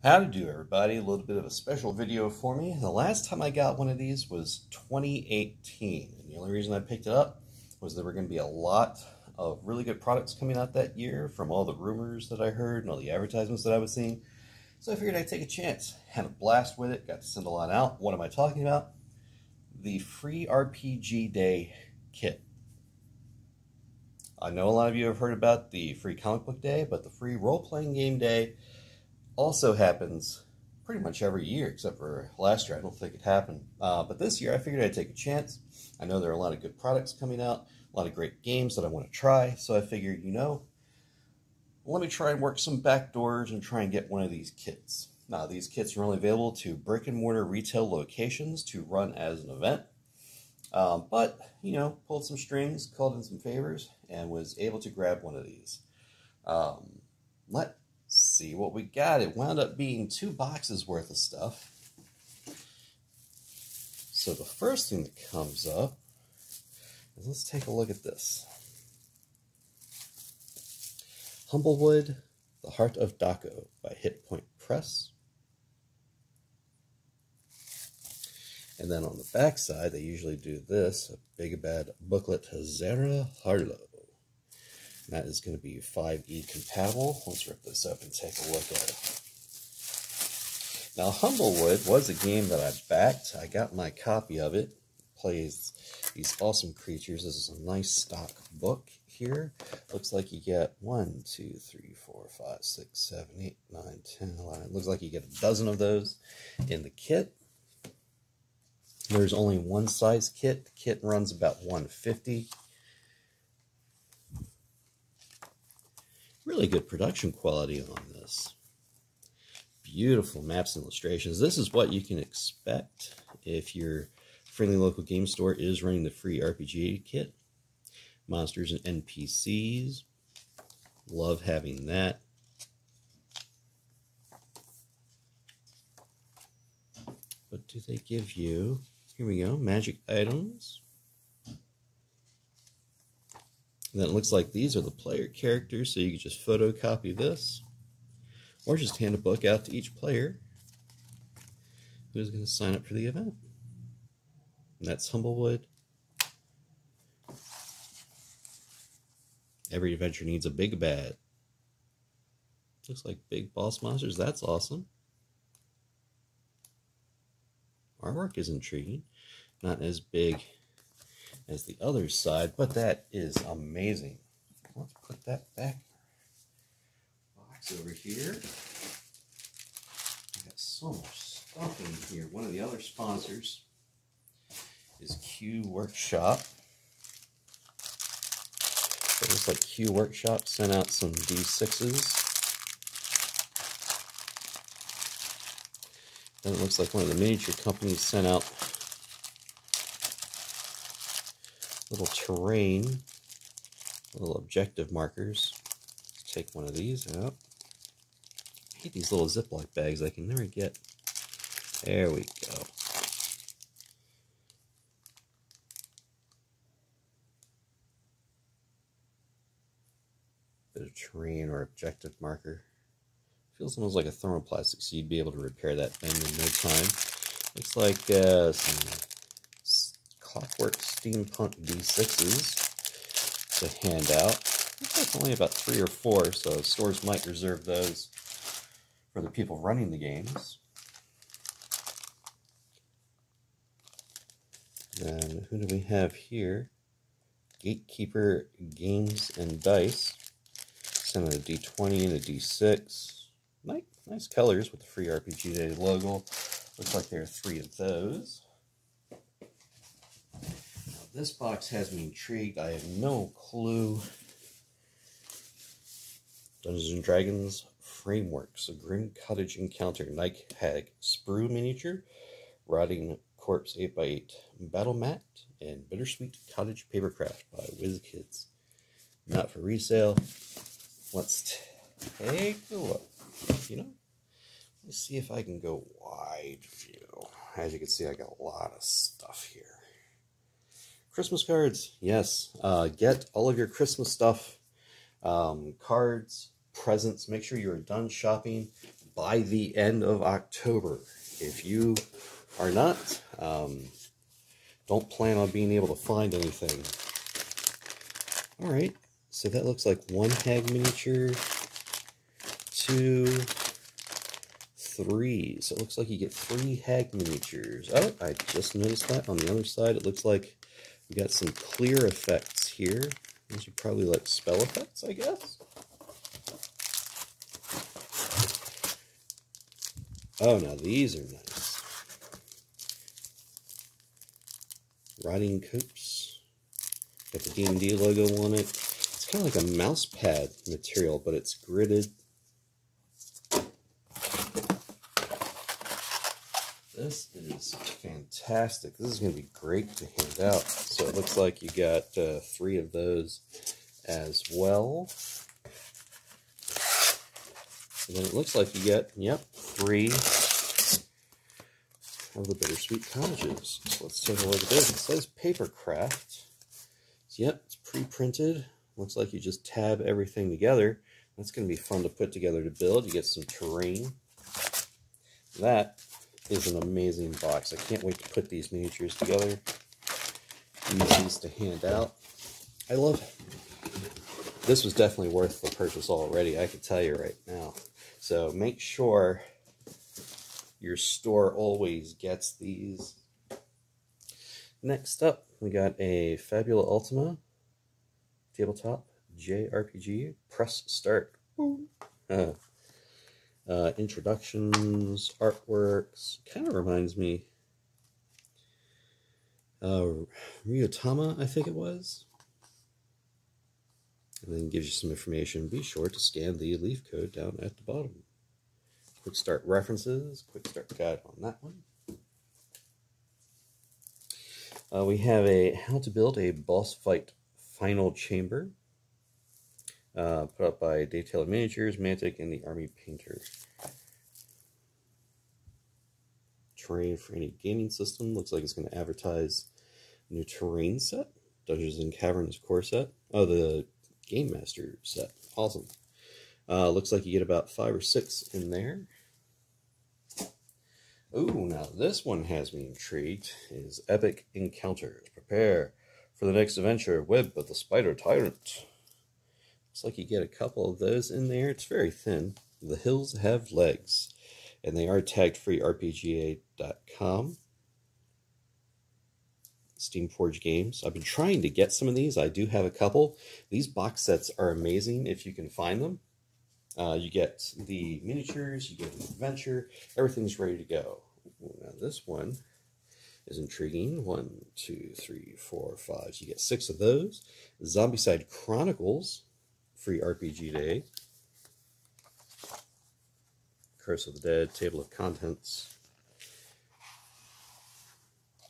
How to do, everybody? A little bit of a special video for me. The last time I got one of these was 2018, and the only reason I picked it up was there were going to be a lot of really good products coming out that year from all the rumors that I heard and all the advertisements that I was seeing. So I figured I'd take a chance, had a blast with it, got to send a lot out. What am I talking about? The free RPG Day kit. I know a lot of you have heard about the free comic book day, but the free role-playing game day also happens pretty much every year, except for last year. I don't think it happened. But this year, I figured I'd take a chance. I know there are a lot of good products coming out, a lot of great games that I want to try. So I figured, let me try and work some back doors and try and get one of these kits. Now, these kits are only available to brick and mortar retail locations to run as an event. But pulled some strings, called in some favors, and was able to grab one of these. Let's see what we got. It wound up being 2 boxes worth of stuff. So the first thing that comes up is, let's take a look at this. Humblewood, The Heart of Daco by Hit Point Press. And then on the back side, they usually do this, a big bad booklet, Zara Harlow. And that is going to be 5e compatible. Let's rip this up and take a look at it. Now, Humblewood was a game that I backed. I got my copy of it. It plays these awesome creatures. This is a nice stock book here. Looks like you get 1, 2, 3, 4, 5, 6, 7, 8, 9, 10, 11. It looks like you get a dozen of those in the kit. There's only one size kit. The kit runs about $150. Really good production quality on this. Beautiful maps and illustrations. This is what you can expect if your friendly local game store is running the free RPG kit. Monsters and NPCs. Love having that. What do they give you? Here we go. Magic items. And then it looks like these are the player characters, so you can just photocopy this, or just hand a book out to each player who's going to sign up for the event. And that's Humblewood. Every adventure needs a big bad. Looks like big boss monsters. That's awesome. Artwork is intriguing. Not as big as the other side, but that is amazing. Let's put that back box over here. I got so much stuff in here. One of the other sponsors is Q Workshop. So it looks like Q Workshop sent out some D6s. Then it looks like one of the miniature companies sent out little terrain, little objective markers. Let's take one of these out. I hate these little Ziploc bags. I can never get. There we go. Bit of terrain or objective marker. Feels almost like a thermoplastic, so you'd be able to repair that bend in no time. Looks like some Clockwork Steampunk D6s to hand out. Looks like it's only about 3 or 4, so stores might reserve those for the people running the games. Then who do we have here? Gatekeeper Games and Dice. Sent out a D20 and a D6. Nice colors with the free RPG Day logo. Looks like there are 3 of those. This box has me intrigued. I have no clue. Dungeons & Dragons Frameworks. A Grim Cottage Encounter. Night Hag Sprue Miniature. Rotting Corpse 8x8 Battle Mat. And Bittersweet Cottage Papercraft by WizKids. Not for resale. Let's take a look. Let's see if I can go wide view. As you can see, I got a lot of stuff here. Christmas cards, yes. Get all of your Christmas stuff, cards, presents. Make sure you're done shopping by the end of October. If you are not, don't plan on being able to find anything. Alright, so that looks like 1 hag miniature, 2, 3. So it looks like you get 3 hag miniatures. Oh, I just noticed that on the other side. It looks like we got some clear effects here. These are probably like spell effects, I guess. Oh, now these are nice. Riding coats. Got the D&D logo on it. It's kind of like a mouse pad material, but it's gridded. This is fantastic. This is going to be great to hand out. So it looks like you got 3 of those as well. And then it looks like you get, yep, 3 of the Bittersweet Cottages. So let's take a look at this. It says Papercraft. So yep, it's pre-printed. Looks like you just tab everything together. That's going to be fun to put together to build. You get some terrain. That is an amazing box. I can't wait to put these miniatures together. Use these to hand out. I love it. This was definitely worth the purchase already, I can tell you right now. So make sure your store always gets these. Next up, we got a Fabula Ultima Tabletop JRPG. Press start. Introductions, artworks. Kind of reminds me Ryutama, I think it was. And then gives you some information. Be sure to scan the leaf code down at the bottom. Quick start references, quick start guide on that one. We have a how to build a boss fight final chamber. Put up by Dave Taylor Miniatures, Mantic, and the Army Painter. Terrain for any gaming system. Looks like it's going to advertise new terrain set. Dungeons and Caverns core set. Oh, the Game Master set. Awesome. Looks like you get about 5 or 6 in there. Ooh, now this one has me intrigued. Is Epic Encounters. Prepare for the next adventure. Web of the Spider Tyrant. Looks like you get a couple of those in there. It's very thin. The Hills Have Legs. And they are tagged free rpga.com. Steamforge Games. I've been trying to get some of these. I do have a couple. These box sets are amazing if you can find them. You get the miniatures, you get an adventure, everything's ready to go. Now this one is intriguing. 1, 2, 3, 4, 5. So you get 6 of those. Zombicide Chronicles, free RPG day. Curse of the Dead, table of contents.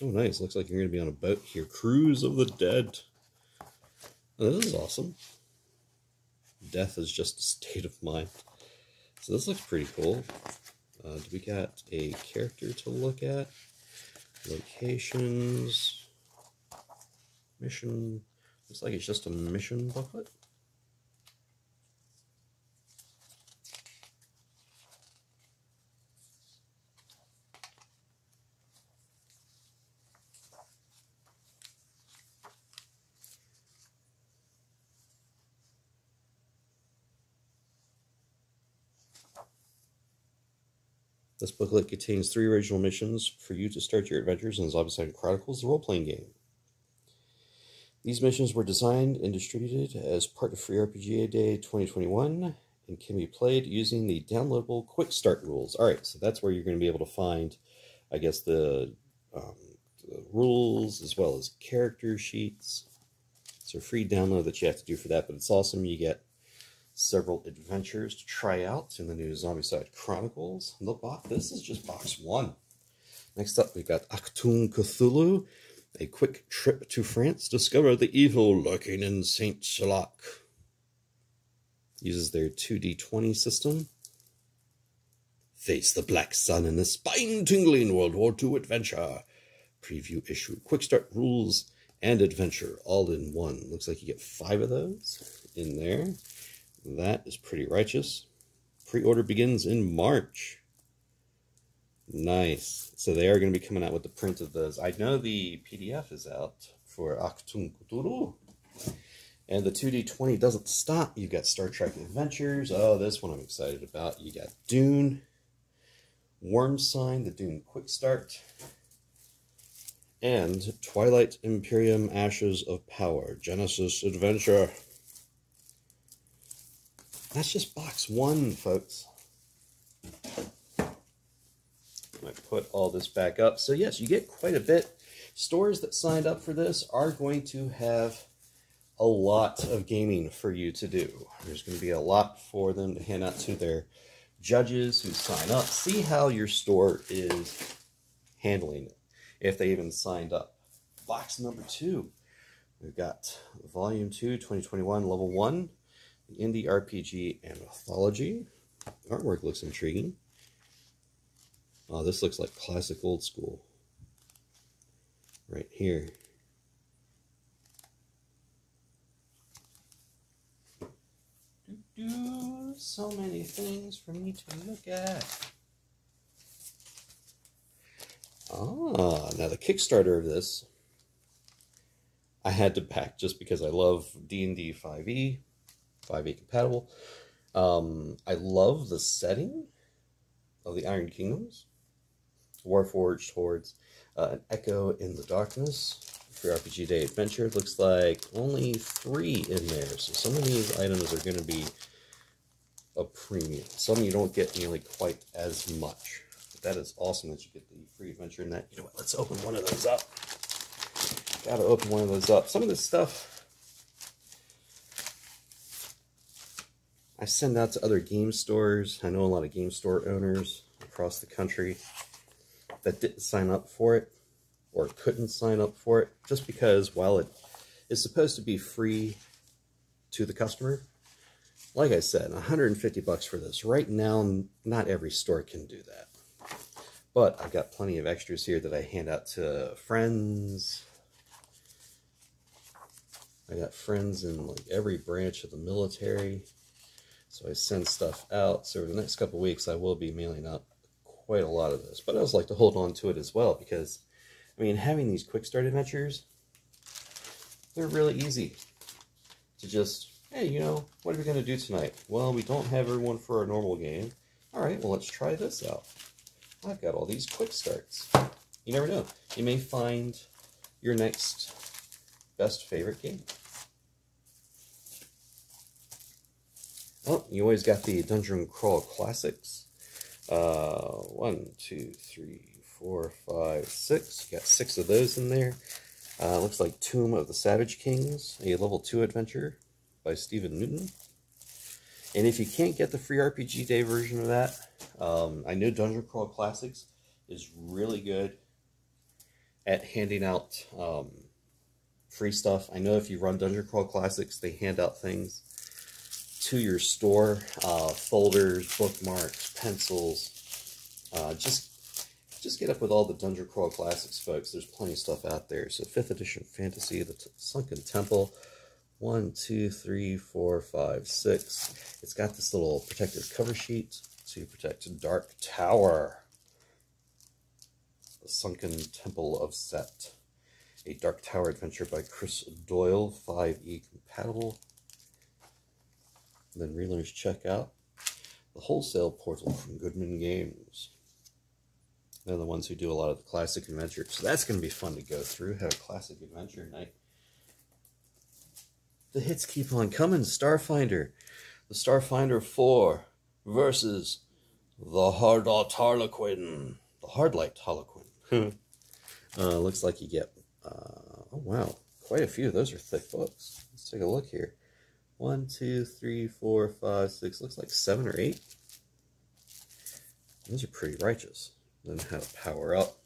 Oh, nice. Looks like you're going to be on a boat here. Cruise of the Dead. Oh, this is awesome. Death is just a state of mind. So this looks pretty cool. Do we got a character to look at? Locations. Mission. Looks like it's just a mission booklet. This booklet contains 3 original missions for you to start your adventures in Zombicide Chronicles, the role-playing game. These missions were designed and distributed as part of Free RPGA Day 2021 and can be played using the downloadable Quick Start rules. Alright, so that's where you're going to be able to find, I guess, the rules as well as character sheets. It's a free download that you have to do for that, but it's awesome. You get several adventures to try out in the new Zombicide Chronicles. Look, this is just box 1. Next up, we've got Aktun Cthulhu, a quick trip to France. Discover the evil lurking in Saint Chalac. Uses their 2d20 system. Face the Black Sun in a spine-tingling World War II adventure. Preview issue. Quick start rules and adventure all in one. Looks like you get 5 of those in there. That is pretty righteous. Pre-order begins in March. Nice. So they are going to be coming out with the print of those. I know the PDF is out for Aktun Cthulhu. And the 2D20 doesn't stop. You got Star Trek Adventures. Oh, this one I'm excited about. You got Dune, Worm Sign, the Dune Quick Start, and Twilight Imperium Ashes of Power, Genesis Adventure. That's just box one, folks. I put all this back up. So yes, you get quite a bit. Stores that signed up for this are going to have a lot of gaming for you to do. There's going to be a lot for them to hand out to their judges who sign up. See how your store is handling it, if they even signed up. Box number 2. We've got Volume 2, 2021, Level 1, the Indie RPG and Mythology. Artwork looks intriguing. Oh, this looks like classic old school. Right here. So many things for me to look at. Ah, now the Kickstarter of this, I had to back just because I love D&D 5e, 5e compatible. I love the setting of the Iron Kingdoms. Warforged Hordes, an Echo in the Darkness, Free RPG Day Adventure. Looks like only 3 in there, so some of these items are going to be a premium. Some you don't get nearly quite as much. But that is awesome that you get the free adventure in that. You know what, let's open one of those up. Gotta open one of those up. Some of this stuff I send out to other game stores. I know a lot of game store owners across the country that didn't sign up for it or couldn't sign up for it just because while it is supposed to be free to the customer, like I said, $150 for this. Right now, not every store can do that. But I've got plenty of extras here that I hand out to friends. I got friends in like every branch of the military. So I send stuff out. So over the next couple of weeks, I will be mailing out quite a lot of this, but I always like to hold on to it as well because, I mean, having these quick start adventures, they're really easy to just, hey, you know, what are we going to do tonight? Well, we don't have everyone for our normal game. All right, well, let's try this out. I've got all these quick starts. You never know. You may find your next best favorite game. Oh, you always got the Dungeon Crawl Classics. 1, 2, 3, 4, 5, 6. You got 6 of those in there. Looks like Tomb of the Savage Kings, a level 2 adventure by Stephen Newton. And if you can't get the free RPG Day version of that, I know Dungeon Crawl Classics is really good at handing out free stuff. I know if you run Dungeon Crawl Classics, they hand out things to your store, folders, bookmarks, pencils. Just get up with all the Dungeon Crawl Classics, folks. There's plenty of stuff out there. So 5th edition fantasy, the Sunken Temple, 1, 2, 3, 4, 5, 6. It's got this little protective cover sheet to protect Dark Tower. The Sunken Temple of Set, a Dark Tower adventure by Chris Doyle, 5e compatible. Then Reeler's Checkout, the wholesale portal from Goodman Games. They're the ones who do a lot of the classic adventures. So that's going to be fun to go through, have a classic adventure night. The hits keep on coming. Starfinder. The Starfinder 4 versus the Hardlight Harlequin. The Hardlight Harlequin. Looks like you get, oh wow, quite a few. Those are thick books. Let's take a look here. 1, 2, 3, 4, 5, 6. Looks like 7 or 8. Those are pretty righteous. Then how to power up.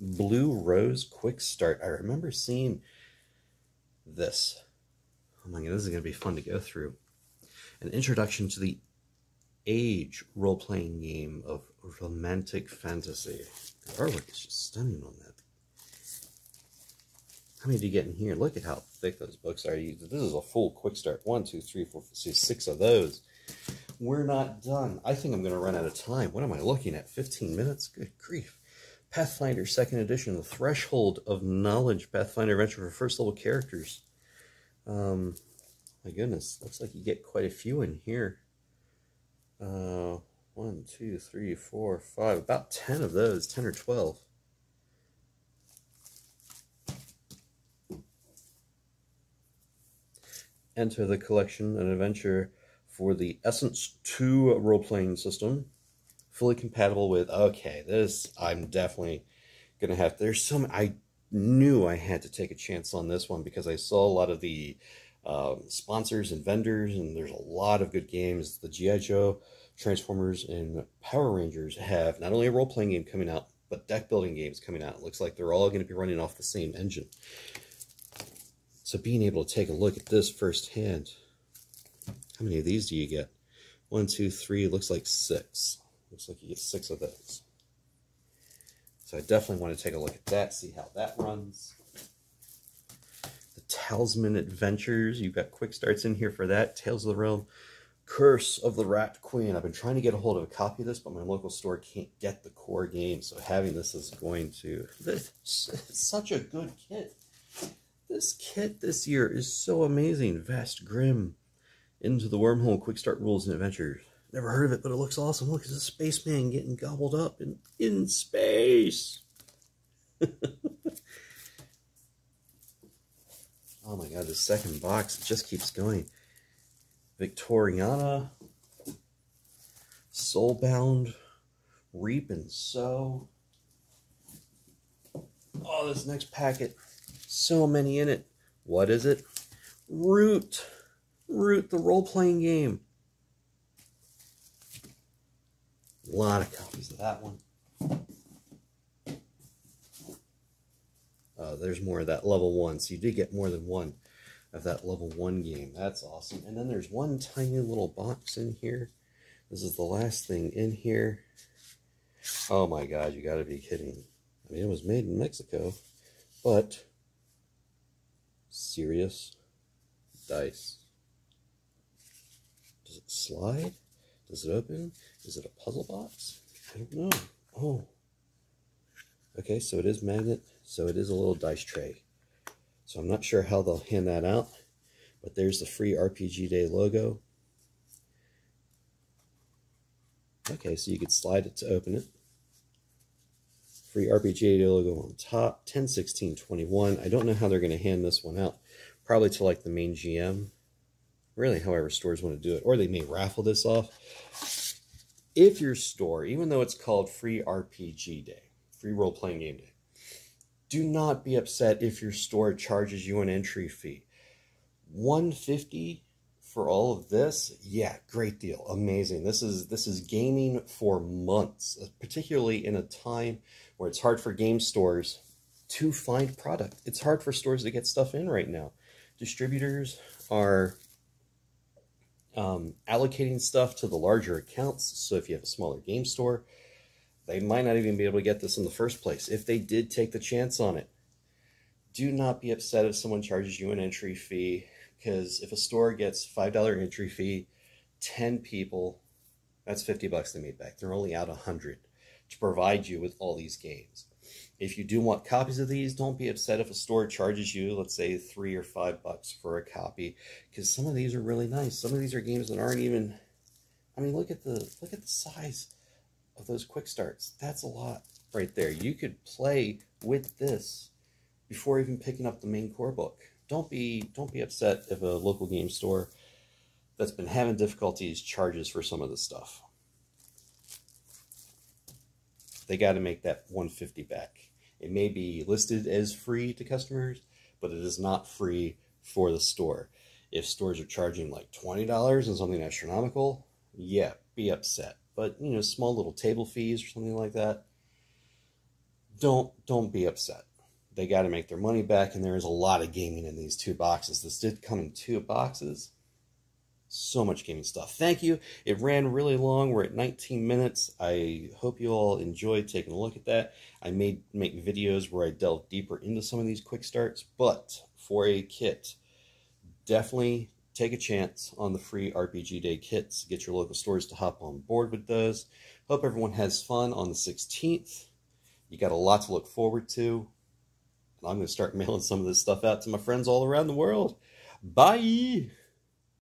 Blue Rose Quick Start. I remember seeing this. Oh my god, this is going to be fun to go through. An introduction to the age role-playing game of romantic fantasy. The artwork is just stunning on that. How many do you get in here? Look at how thick those books are. This is a full quick start. 1, 2, 3, 4, 5, 6 of those. We're not done. I think I'm going to run out of time. What am I looking at? 15 minutes? Good grief. Pathfinder 2nd Edition, The Threshold of Knowledge, Pathfinder Adventure for first level characters. My goodness, looks like you get quite a few in here. 1, 2, 3, 4, 5, about 10 of those, 10 or 12. Enter the collection, an adventure for the Essence 2 role-playing system. Fully compatible with, okay, this, I'm definitely going to have, there's some, I knew I had to take a chance on this one because I saw a lot of the sponsors and vendors, and there's a lot of good games. The G.I. Joe, Transformers, and Power Rangers have not only a role-playing game coming out, but deck-building games coming out. It looks like they're all going to be running off the same engine. So being able to take a look at this firsthand, how many of these do you get? 1, 2, 3, looks like 6. Looks like you get 6 of those. So I definitely want to take a look at that, see how that runs. The Talisman Adventures, you've got quick starts in here for that. Tales of the Realm, Curse of the Rat Queen. I've been trying to get a hold of a copy of this, but my local store can't get the core game. So having this is going to... It's such a good kit. This kit this year is so amazing. Vast Grim, Into the Wormhole, Quick Start Rules and Adventures. Never heard of it, but it looks awesome. Look, it's a spaceman getting gobbled up in space. Oh my god, the second box just keeps going. Victoriana, Soulbound, Reap and Sow. Oh, this next packet. So many in it. What is it? Root. Root, the role-playing game. A lot of copies of that one. There's more of that level 1. So you did get more than one of that level 1 game. That's awesome. And then there's one tiny little box in here. This is the last thing in here. Oh my god, you gotta be kidding. I mean, it was made in Mexico, but... serious dice. Does it slide? Does it open? Is it a puzzle box? I don't know. Oh. Okay, so it is magnet. So it is a little dice tray. So I'm not sure how they'll hand that out. But there's the free RPG Day logo. Okay, so you could slide it to open it. Free RPG Day logo on top. 10/16/21. I don't know how they're going to hand this one out. Probably to like the main GM. Really, however stores want to do it. Or they may raffle this off. If your store, even though it's called Free RPG Day, Free Role-Playing Game Day, do not be upset if your store charges you an entry fee. $150 for all of this? Yeah, great deal. Amazing. This is gaming for months, particularly in a time where it's hard for game stores to find product. It's hard for stores to get stuff in right now. Distributors are allocating stuff to the larger accounts. So if you have a smaller game store, they might not even be able to get this in the first place. If they did take the chance on it, do not be upset if someone charges you an entry fee, because if a store gets $5 entry fee, 10 people, that's $50 they made back. They're only out 100 to provide you with all these games. If you do want copies of these, don't be upset if a store charges you, let's say, $3 or $5 for a copy, because some of these are really nice. Some of these are games that aren't even, I mean, look at the size of those quick starts. That's a lot right there. You could play with this before even picking up the main core book. Don't be upset if a local game store that's been having difficulties charges for some of this stuff. They got to make that $150 back. It may be listed as free to customers, but it is not free for the store. If stores are charging like $20 and something astronomical, yeah, be upset. But, you know, small little table fees or something like that, don't be upset. They got to make their money back, and there is a lot of gaming in these 2 boxes. This did come in 2 boxes, So much gaming stuff. Thank you. It ran really long. We're at 19 minutes. I hope you all enjoyed taking a look at that. I may make videos where I delve deeper into some of these quick starts, but for a kit, definitely take a chance on the free RPG Day kits. Get your local stores to hop on board with those. Hope everyone has fun on the 16th. You got a lot to look forward to. And I'm going to start mailing some of this stuff out to my friends all around the world. Bye!